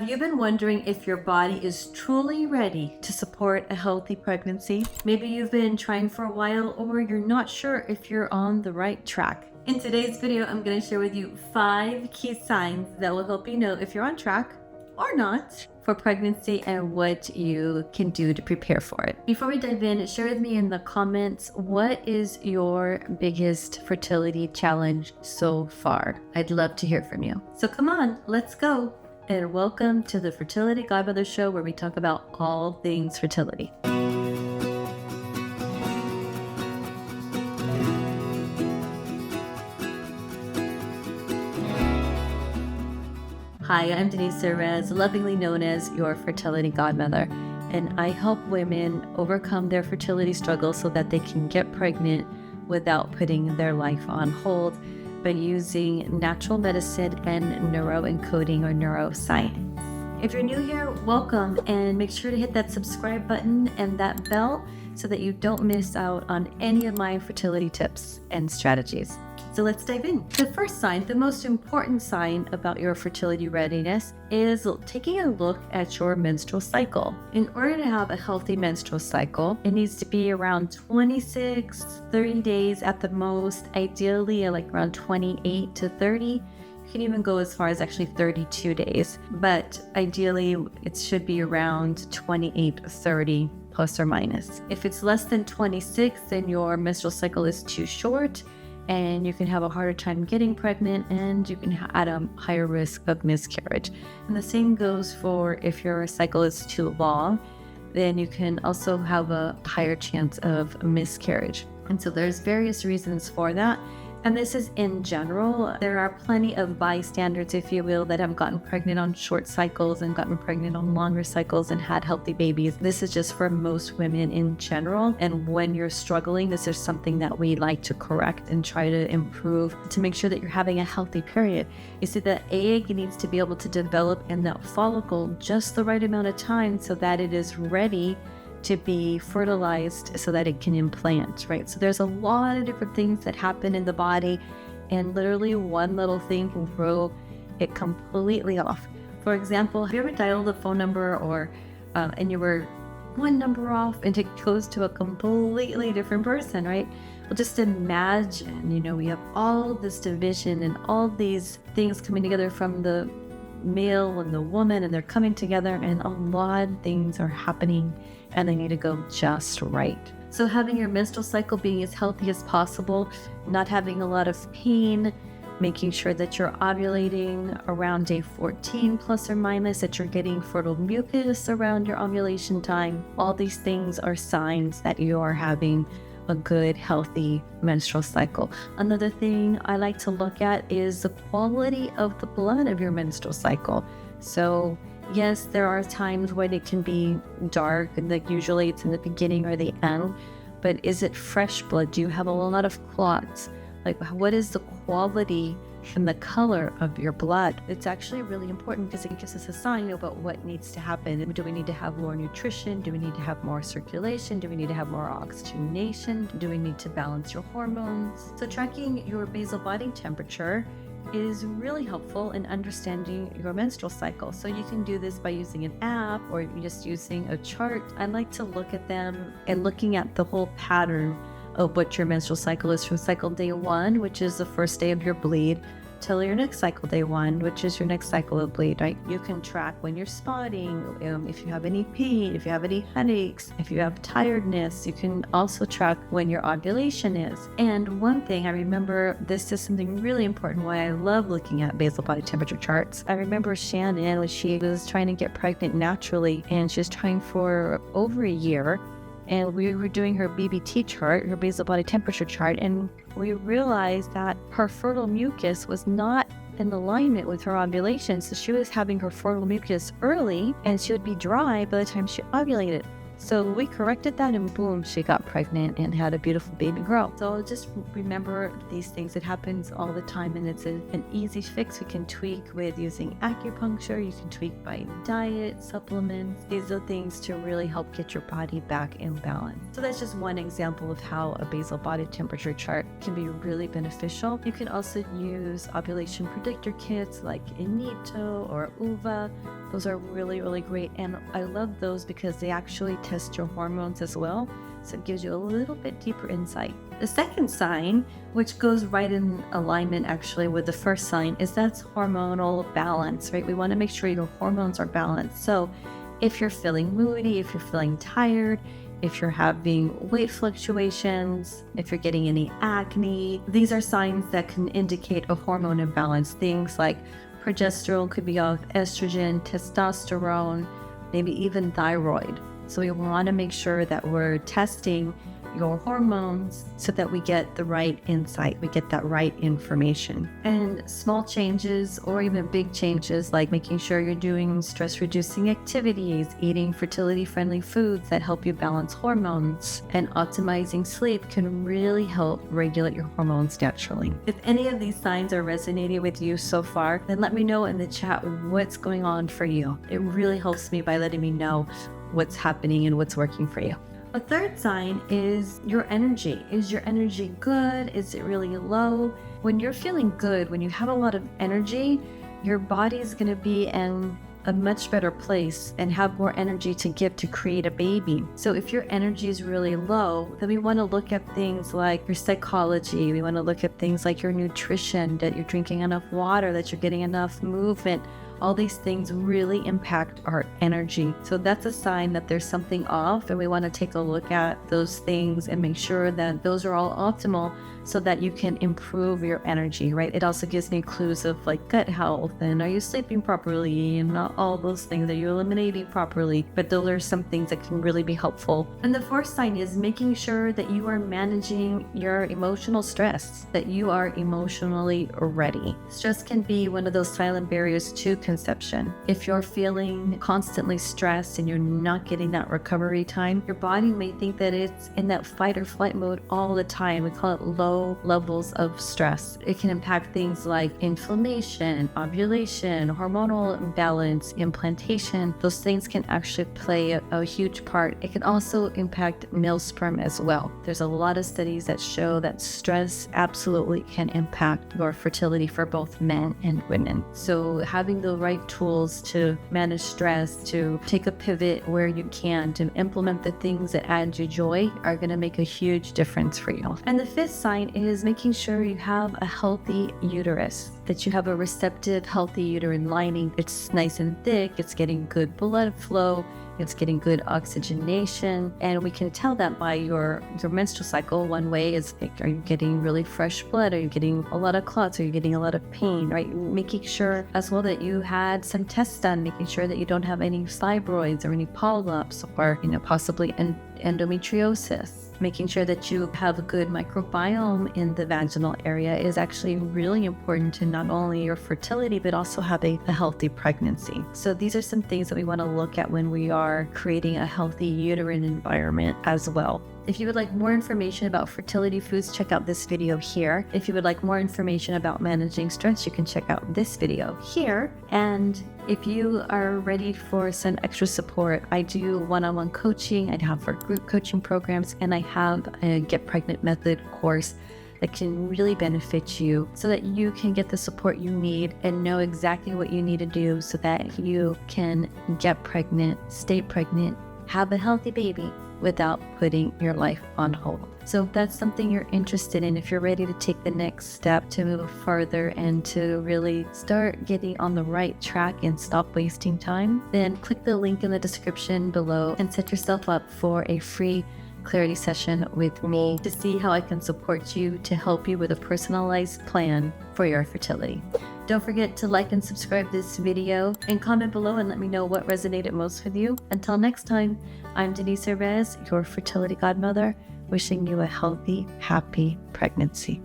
Have you been wondering if your body is truly ready to support a healthy pregnancy? Maybe you've been trying for a while, or you're not sure if you're on the right track. In today's video, I'm going to share with you 5 key signs that will help you know if you're on track or not for pregnancy and what you can do to prepare for it. Before we dive in, share with me in the comments, what is your biggest fertility challenge so far? I'd love to hear from you. So come on, let's go. And welcome to the Fertility Godmother Show, where we talk about all things fertility. Hi, I'm Denise Cervez, lovingly known as your Fertility Godmother, and I help women overcome their fertility struggles so that they can get pregnant without putting their life on hold by using natural medicine and neuroencoding or neuroscience. If you're new here, welcome, and make sure to hit that subscribe button and that bell so that you don't miss out on any of my fertility tips and strategies. So let's dive in. The first sign, the most important sign about your fertility readiness, is taking a look at your menstrual cycle. In order to have a healthy menstrual cycle, it needs to be around 26, 30 days at the most, ideally like around 28 to 30. You can even go as far as actually 32 days, but ideally it should be around 28, 30 plus or minus. If it's less than 26, then your menstrual cycle is too short, and you can have a harder time getting pregnant, and you can add a higher risk of miscarriage. And the same goes for if your cycle is too long, then you can also have a higher chance of miscarriage. And so there's various reasons for that. And this is in general. There are plenty of bystanders, if you will, that have gotten pregnant on short cycles and gotten pregnant on longer cycles and had healthy babies. This is just for most women in general. And when you're struggling, this is something that we like to correct and try to improve to make sure that you're having a healthy period. You see, the egg needs to be able to develop in that follicle just the right amount of time so that it is ready to be fertilized so that it can implant, right? So there's a lot of different things that happen in the body, and literally one little thing can throw it completely off. For example, have you ever dialed a phone number and you were one number off and it goes to a completely different person, right? Well, just imagine, we have all this division and all these things coming together from the male and the woman, and they're coming together, and a lot of things are happening and they need to go just right. So having your menstrual cycle being as healthy as possible, not having a lot of pain, making sure that you're ovulating around day 14 plus or minus, that you're getting fertile mucus around your ovulation time. All these things are signs that you are having a good, healthy menstrual cycle. Another thing I like to look at is the quality of the blood of your menstrual cycle. So yes, there are times when it can be dark, and like usually it's in the beginning or the end, but is it fresh blood? Do you have a lot of clots? Like, what is the quality and the color of your blood? It's actually really important because it gives us a sign about what needs to happen. Do we need to have more nutrition? Do we need to have more circulation? Do we need to have more oxygenation? Do we need to balance your hormones? So tracking your basal body temperature is really helpful in understanding your menstrual cycle. So you can do this by using an app or just using a chart. I like to look at them and looking at the whole pattern of what your menstrual cycle is from cycle day 1, which is the first day of your bleed, till your next cycle day 1, which is your next cycle of bleed, right? You can track when you're spotting, if you have any pain, if you have any headaches, if you have tiredness. You can also track when your ovulation is. And one thing I remember, this is something really important, why I love looking at basal body temperature charts. I remember Shannon, when she was trying to get pregnant naturally, and she was trying for over a year, and we were doing her BBT chart, her basal body temperature chart, and we realized that her fertile mucus was not in alignment with her ovulation. So she was having her fertile mucus early, and she would be dry by the time she ovulated. So we corrected that, and boom, she got pregnant and had a beautiful baby girl. So just remember these things. It happens all the time, and it's an easy fix. We can tweak with using acupuncture. You can tweak by diet, supplements. These are things to really help get your body back in balance. So that's just one example of how a basal body temperature chart can be really beneficial. You can also use ovulation predictor kits like Inito or UVA. Those are really, really great. And I love those because they actually test your hormones as well. So it gives you a little bit deeper insight. The second sign, which goes right in alignment actually with the first sign, is that's hormonal balance, right? We want to make sure your hormones are balanced. So if you're feeling moody, if you're feeling tired, if you're having weight fluctuations, if you're getting any acne, these are signs that can indicate a hormone imbalance. Things like progesterone could be off, estrogen, testosterone, maybe even thyroid. So we want to make sure that we're testing your hormones so that we get the right insight, we get that right information. And small changes or even big changes, like making sure you're doing stress reducing activities, eating fertility friendly foods that help you balance hormones, and optimizing sleep can really help regulate your hormones naturally. If any of these signs are resonating with you so far, then let me know in the chat what's going on for you. It really helps me by letting me know what's happening and what's working for you. A third sign is your energy. Is your energy good? Is it really low? When you're feeling good, when you have a lot of energy, your body is going to be in a much better place and have more energy to give to create a baby. So if your energy is really low, then we want to look at things like your psychology. We want to look at things like your nutrition, that you're drinking enough water, that you're getting enough movement. All these things really impact our energy. So that's a sign that there's something off, and we want to take a look at those things and make sure that those are all optimal so that you can improve your energy, right? It also gives me clues of like gut health, and are you sleeping properly, and not all those things, are you eliminating properly? But those are some things that can really be helpful. And the fourth sign is making sure that you are managing your emotional stress, that you are emotionally ready. Stress can be one of those silent barriers to conception. If you're feeling constantly stressed and you're not getting that recovery time, your body may think that it's in that fight or flight mode all the time. We call it low levels of stress. It can impact things like inflammation, ovulation, hormonal imbalance, implantation. Those things can actually play a huge part. It can also impact male sperm as well. There's a lot of studies that show that stress absolutely can impact your fertility for both men and women. So having the right tools to manage stress, to take a pivot where you can, to implement the things that add you joy are going to make a huge difference for you. And the fifth sign is making sure you have a healthy uterus, that you have a receptive, healthy uterine lining. It's nice and thick, it's getting good blood flow, it's getting good oxygenation, and we can tell that by your menstrual cycle. One way is, like, are you getting really fresh blood? Are you getting a lot of clots? Are you getting a lot of pain, right? Making sure as well that you had some tests done, making sure that you don't have any fibroids or any polyps or, possibly endometriosis. Making sure that you have a good microbiome in the vaginal area is actually really important to not only your fertility, but also having a healthy pregnancy. So these are some things that we want to look at when we are creating a healthy uterine environment as well. If you would like more information about fertility foods, check out this video here. If you would like more information about managing stress, you can check out this video here. And if you are ready for some extra support, I do one-on-one coaching, I have for group coaching programs, and I have a Get Pregnant Method course that can really benefit you so that you can get the support you need and know exactly what you need to do so that you can get pregnant, stay pregnant, have a healthy baby without putting your life on hold. So if that's something you're interested in, if you're ready to take the next step to move further and to really start getting on the right track and stop wasting time, then click the link in the description below and set yourself up for a free clarity session with me to see how I can support you to help you with a personalized plan for your fertility. Don't forget to like and subscribe this video and comment below and let me know what resonated most with you. Until next time, I'm Denise Hervez, your fertility godmother, wishing you a healthy, happy pregnancy.